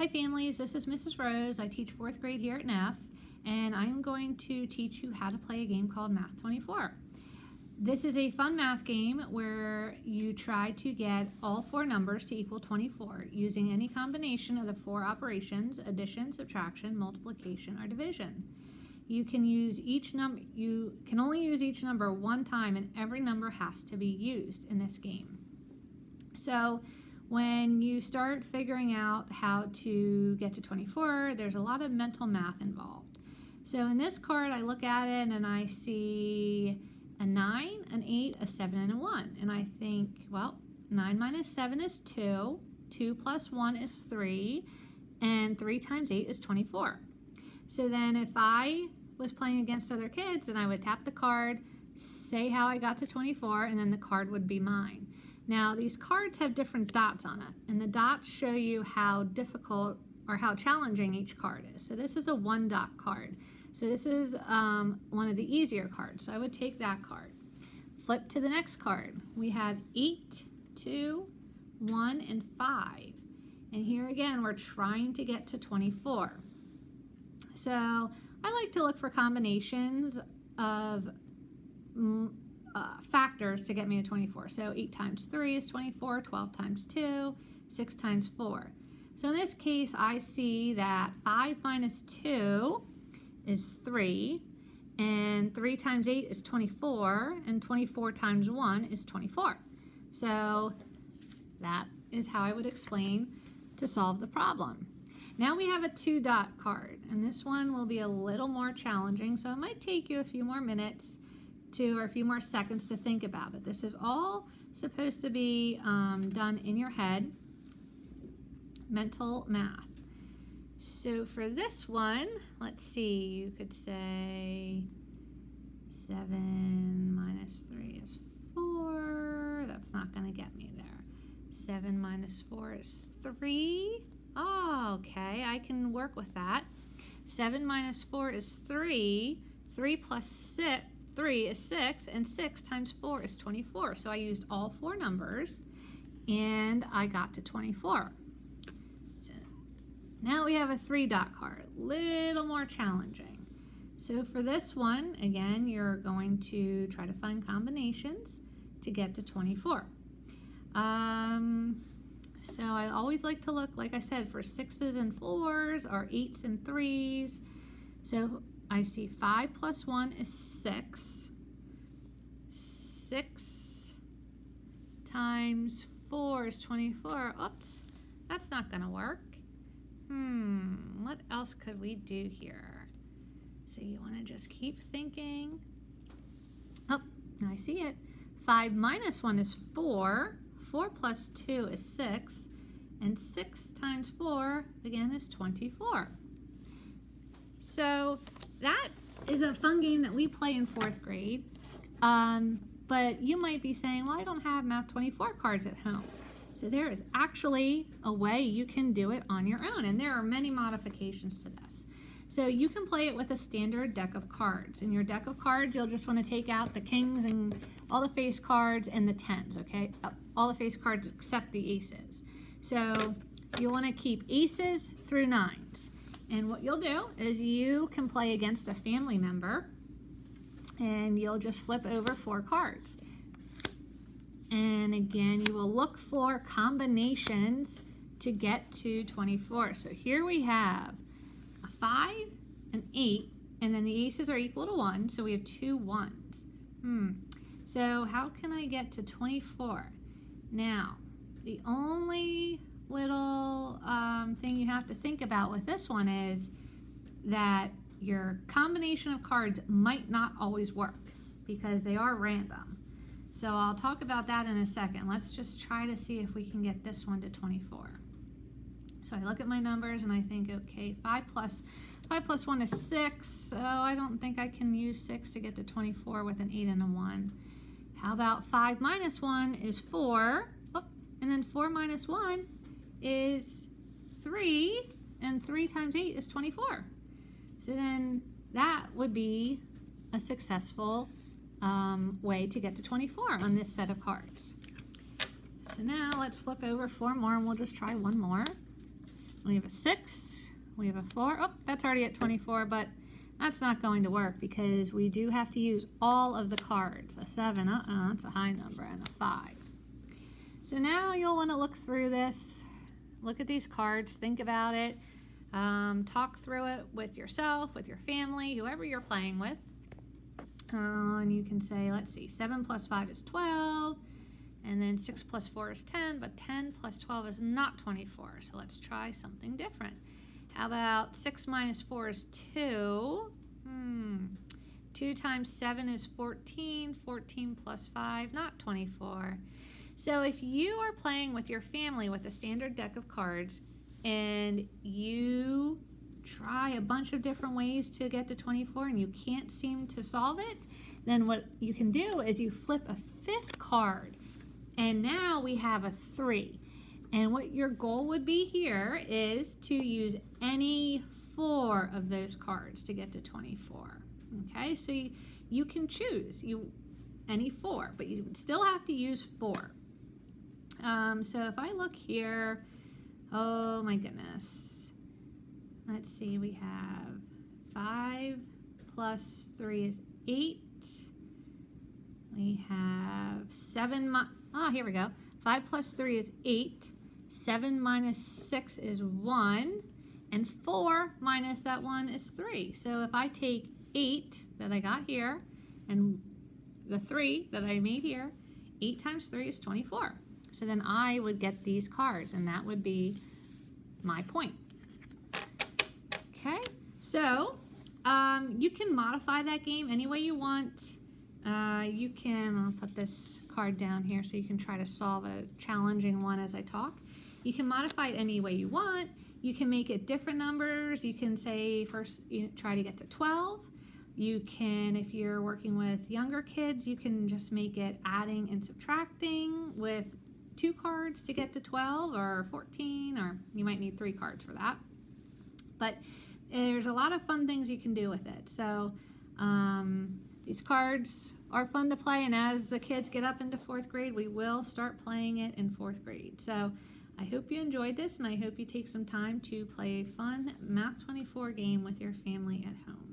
Hi families, this is Mrs. Rose. I teach 4th grade here at NEF, and I'm going to teach you how to play a game called Math 24. This is a fun math game where you try to get all 4 numbers to equal 24 using any combination of the 4 operations: addition, subtraction, multiplication, or division. You can only use each number one time, and every number has to be used in this game. So when you start figuring out how to get to 24, there's a lot of mental math involved. So in this card, I look at it and I see a 9, an 8, a 7, and a 1. And I think, well, 9 minus 7 is 2, 2 plus 1 is 3, and 3 times 8 is 24. So then if I was playing against other kids, then I would tap the card, say how I got to 24, and then the card would be mine. Now these cards have different dots on it, and the dots show you how difficult or how challenging each card is. So this is a 1 dot card. So this is one of the easier cards. So I would take that card. Flip to the next card. We have 8, 2, 1, and 5. And here again, we're trying to get to 24. So I like to look for combinations of factors to get me to 24. So 8 times 3 is 24, 12 times 2, 6 times 4. So in this case, I see that 5 minus 2 is 3, and 3 times 8 is 24, and 24 times 1 is 24. So that is how I would explain to solve the problem. Now we have a 2 dot card, and this one will be a little more challenging, so it might take you a few more minutes or a few more seconds to think about it. This is all supposed to be done in your head, mental math. So for this one, let's see, you could say 7 minus 3 is 4. That's not going to get me there. 7 minus 4 is 3. Oh, okay, I can work with that. 7 minus 4 is 3. 3 plus 3 is 6, and 6 times 4 is 24. So I used all 4 numbers, and I got to 24. So now we have a 3 dot card, a little more challenging. So for this one, again, you're going to try to find combinations to get to 24. So I always like to look, like I said, for 6s and 4s or 8s and 3s. So I see 5 plus 1 is 6. 6 times 4 is 24. Oops, that's not going to work. What else could we do here? So you want to just keep thinking. Oh, I see it. 5 minus 1 is 4. 4 plus 2 is 6. And 6 times 4, again, is 24. So that is a fun game that we play in 4th grade. But you might be saying, well, I don't have Math 24 cards at home. So there is actually a way you can do it on your own, and there are many modifications to this. So you can play it with a standard deck of cards. In your deck of cards, you'll just want to take out the kings and all the face cards and the 10s, okay? All the face cards except the aces. So you'll want to keep aces through 9s. And what you'll do is you can play against a family member, and you'll just flip over 4 cards. And again, you will look for combinations to get to 24. So here we have a 5, an 8, and then the aces are equal to 1, so we have 2 1s. So how can I get to 24? Now, the only little thing you have to think about with this one is that your combination of cards might not always work because they are random. So I'll talk about that in a second. Let's just try to see if we can get this one to 24. So I look at my numbers and I think, okay, 5 plus 1 is 6. So I don't think I can use 6 to get to 24 with an 8 and a 1. How about 5 minus 1 is 4. Oh, and then 4 minus 1 is 3. And 3 times 8 is 24. So then that would be a successful way to get to 24 on this set of cards. So now let's flip over 4 more, and we'll just try one more. We have a 6. We have a 4. Oh, that's already at 24, but that's not going to work because we do have to use all of the cards. A 7, that's a high number, and a 5. So now you'll want to look through this, look at these cards, think about it, talk through it with yourself, with your family, whoever you're playing with. And you can say, let's see, 7 plus 5 is 12, and then 6 plus 4 is 10, but 10 plus 12 is not 24, so let's try something different. How about 6 minus 4 is 2? 2 times 7 is 14, 14 plus 5, not 24. So if you are playing with your family with a standard deck of cards, and you try a bunch of different ways to get to 24 and you can't seem to solve it, then what you can do is you flip a 5th card, and now we have a 3. And what your goal would be here is to use any 4 of those cards to get to 24. Okay, so you can choose any 4, but you would still have to use 4. So if I look here, oh my goodness. Let's see, we have 5 plus 3 is 8. We have 7, here we go. 5 plus 3 is 8. 7 minus 6 is 1. And 4 minus that 1 is 3. So if I take 8 that I got here and the 3 that I made here, 8 times 3 is 24. So then I would get these cards, and that would be my point. Okay, so you can modify that game any way you want. I'll put this card down here so you can try to solve a challenging one as I talk. You can modify it any way you want. You can make it different numbers. You can say first try to get to 12. You can, if you're working with younger kids, you can just make it adding and subtracting with 2 cards to get to 12 or 14, or you might need 3 cards for that. But there's a lot of fun things you can do with it. So these cards are fun to play, and as the kids get up into 4th grade, we will start playing it in 4th grade. So I hope you enjoyed this, and I hope you take some time to play a fun Math 24 game with your family at home.